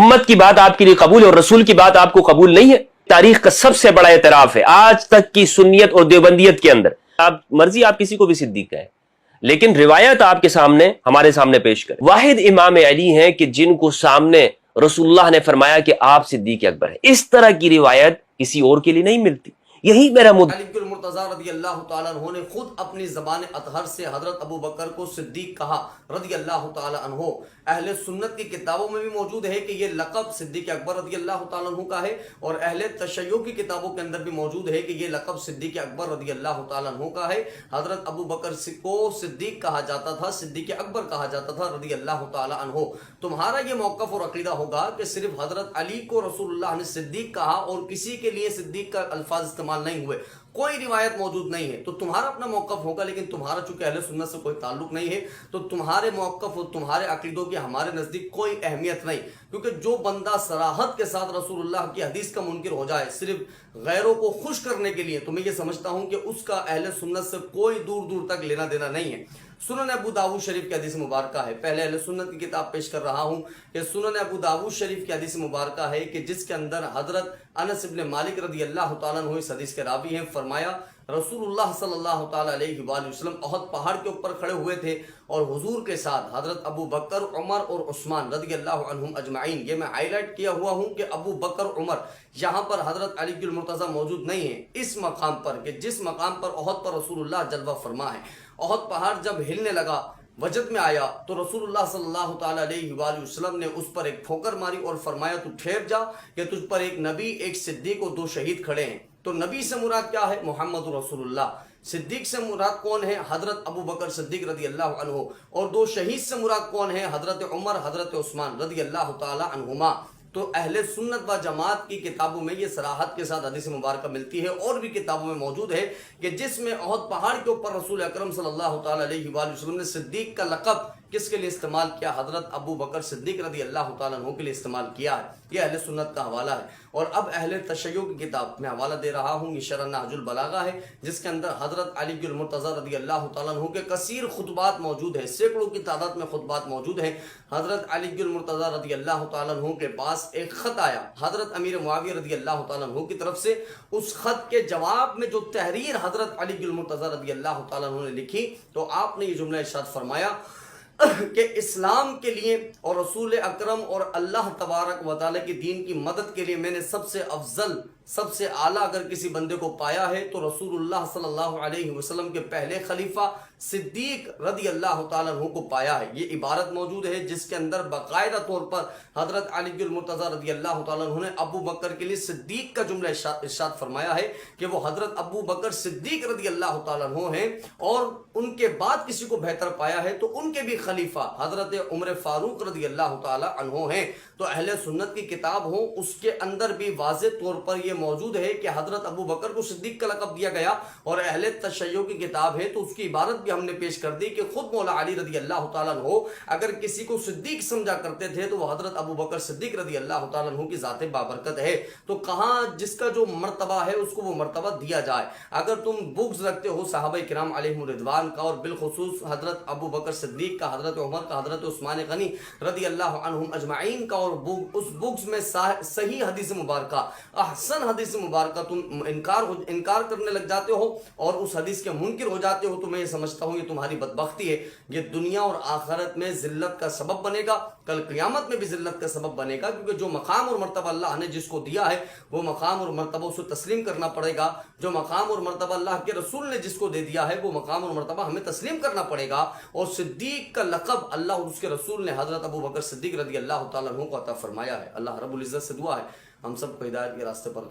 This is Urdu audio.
امت کی بات آپ کے لیے قبول ہے اور رسول کی بات آپ کو قبول نہیں ہے؟ تاریخ کا سب سے بڑا اعتراف ہے آج تک کی سنیت اور دیوبندیت کے اندر، آپ مرضی آپ کسی کو بھی صدیق کہیں، لیکن روایت آپ کے سامنے ہمارے سامنے پیش کریں۔ واحد امام علی ہیں کہ جن کو سامنے رسول اللہ نے فرمایا کہ آپ صدیق اکبر ہیں، اس طرح کی روایت کسی اور کے لیے نہیں ملتی۔ یہی میرا مدعا۔ علی المرتضی رضی اللہ تعالیٰ عنہ نے خود اپنی زبان اطہر سے حضرت ابو بکر کو صدیق کہا رضی اللہ تعالیٰ عنہ۔ اہل سنت کی کتابوں میں بھی موجود ہے کہ یہ لقب صدیق اکبر رضی اللہ تعالیٰ عنہ کا ہے، اور اہل تشیع کی کتابوں کے اندر بھی موجود ہے کہ یہ لقب صدیق اکبر رضی اللہ تعالیٰ عنہ کا ہے۔ حضرت ابو بکر کو صدیق کہا جاتا تھا، صدیق اکبر کہا جاتا تھا رضی اللہ تعالیٰ عنہ۔ تمہارا یہ موقف اور عقیدہ ہوگا کہ صرف حضرت علی کو رسول اللہ نے صدیق کہا اور کسی کے لیے صدیق کا الفاظ استعمال نہیں ہوئے، کوئی روایت موجود نہیں ہے، تو تمہارا اپنا موقف ہوگا، لیکن تمہارا چونکہ اہل سنت سے کوئی تعلق نہیں ہے تو تمہارے موقف اور تمہارے عقیدوں کی ہمارے نزدیک کوئی اہمیت نہیں، کیونکہ جو بندہ صراحت کے ساتھ رسول اللہ کی حدیث کا منکر ہو جائے صرف غیروں کو خوش کرنے کے لیے، تو میں یہ سمجھتا ہوں کہ اس کا اہل سنت سے کوئی دور دور تک لینا دینا نہیں ہے۔ سنن ابو داؤد شریف کی حدیث مبارکہ ہے، پہلے اہل سنت کی کتاب پیش کر رہا ہوں کہ سنن ابو داؤد شریف کی حدیث مبارکہ ہے کہ جس کے اندر حضرت انس ابن مالک رضی اللہ تعالیٰ عنہ اس حدیث کے راوی ہیں، فرمایا رسول اللہ صلی اللہ تعالیٰ علیہ وآلہ وسلم احد پہاڑ کے اوپر کھڑے ہوئے تھے اور حضور کے ساتھ حضرت ابو بکر، عمر اور عثمان رضی اللہ عنہم اجمعین۔ یہ میں ہائی لائٹ کیا ہوا ہوں کہ ابو بکر، عمر، یہاں پر حضرت علی المرتضی موجود نہیں ہیں اس مقام پر، کہ جس مقام پر احد پر رسول اللہ جلوہ فرما ہے۔ احد پہاڑ جب ہلنے لگا، وجد میں آیا، تو رسول اللہ صلی اللہ تعالیٰ علیہ وآلہ وسلم نے اس پر ایک ٹھوکر ماری اور فرمایا تو ٹھہر جا کہ تجھ پر ایک نبی، ایک صدیق اور دو شہید کھڑے ہیں۔ تو نبی سے مراد کیا ہے؟ محمد رسول اللہ۔ صدیق سے مراد کون ہے؟ حضرت ابو بکر صدیق رضی اللہ عنہ۔ اور دو شہید سے مراد کون ہے؟ حضرت عمر، حضرت عثمان رضی اللہ تعالی عنہما۔ تو اہل سنت و جماعت کی کتابوں میں یہ صراحت کے ساتھ حدیث مبارکہ ملتی ہے، اور بھی کتابوں میں موجود ہے کہ جس میں احد پہاڑ کے اوپر رسول اکرم صلی اللہ تعالی علیہ وآلہ وسلم نے صدیق کا لقب کس کے لیے استعمال کیا؟ حضرت ابو بکر صدیق رضی اللہ تعالیٰ عنہ کے لیے استعمال کیا ہے۔ یہ اہل سنت کا حوالہ ہے۔ اور اب اہل تشیع کی کتاب میں حوالہ دے رہا ہوں، یہ شرح نہج البلاغہ ہے، جس کے اندر حضرت علی المرتضی رضی اللہ تعالیٰ عنہ کے کثیر خطبات موجود ہیں، سینکڑوں کی تعداد میں خطبات موجود ہیں۔ حضرت علی المرتضی رضی اللہ تعالیٰ عنہ کے پاس ایک خط آیا حضرت امیر معاویہ رضی اللہ تعالیٰ عنہ کی طرف سے۔ اس خط کے جواب میں جو تحریر حضرت علی المرتضی رضی اللہ تعالیٰ عنہ نے لکھی، تو آپ نے یہ جملہ ارشاد فرمایا کہ اسلام کے لیے اور رسول اکرم اور اللہ تبارک و تعالی کے دین کی مدد کے لیے میں نے سب سے افضل، سب سے اعلیٰ اگر کسی بندے کو پایا ہے تو رسول اللہ صلی اللہ علیہ وسلم کے پہلے خلیفہ صدیق رضی اللہ تعالیٰ عنہ کو پایا ہے۔ یہ عبارت موجود ہے جس کے اندر باقاعدہ طور پر حضرت علی المرتضی رضی اللہ تعالیٰ عنہ نے ابو بکر کے لیے صدیق کا جملہ ارشاد فرمایا ہے کہ وہ حضرت ابو بکر صدیق رضی اللہ تعالیٰ عنہ ہیں، اور ان کے بعد کسی کو بہتر پایا ہے تو ان کے بھی خلیفہ حضرت عمر فاروق رضی اللہ تعالیٰ عنہ ہیں۔ تو اہل سنت کی کتاب ہو، اس کے اندر بھی واضح طور پر یہ موجود ہے کہ حضرت ابو بکر کو صدیق کا لقب دیا گیا، اور اہل تشیع کی کتاب ہے تو اس کی عبارت بھی ہم نے پیش کر دی کہ خود مولا علی رضی اللہ تعالیٰ عنہ اگر کسی کو صدیق سمجھا کرتے تھے تو وہ حضرت ابو بکر صدیق رضی اللہ تعالیٰ عنہ کی ذات بابرکت ہے۔ تو کہاں جس کا جو مرتبہ ہے اس کو وہ مرتبہ دیا جائے۔ اگر تم بغض رکھتے ہو صحابہ کرام علیہم الرضوان کا، اور بالخصوص حضرت ابو بکر صدیق کا، حضرت عمر کا، حضرت عثمان غنی رضی اللہ عنہم اجمعین کا، اور اس بغض میں صحیح حدیث مبارکہ، احسن حدیث مبارکہ تم انکار کرنے لگ جاتے ہو اور اس حدیث کے منکر ہو جاتے ہو، تو میں یہ سمجھتا ہوں یہ تمہاری بدبختی ہے۔ یہ دنیا اور آخرت میں ذلت کا سبب بنے گا، کل قیامت میں بھی ذلت کا سبب بنے گا، کیونکہ جو مقام اور مرتبہ اللہ نے جس کو دیا ہے وہ مقام اور مرتبہ اسے تسلیم کرنا پڑے گا۔ جو مقام اور مرتبہ اللہ کے رسول نے جس کو دے دیا ہے وہ مقام اور مرتبہ ہمیں تسلیم کرنا پڑے گا۔ اور صدیق کا لقب اللہ اور اس کے رسول نے حضرت ابو بکر صدیق رضی اللہ تعالیٰ عنہ کو عطا فرمایا ہے۔ اللہ رب العزت سے دعا ہے ہم سب کو ہدایت کے راستے پر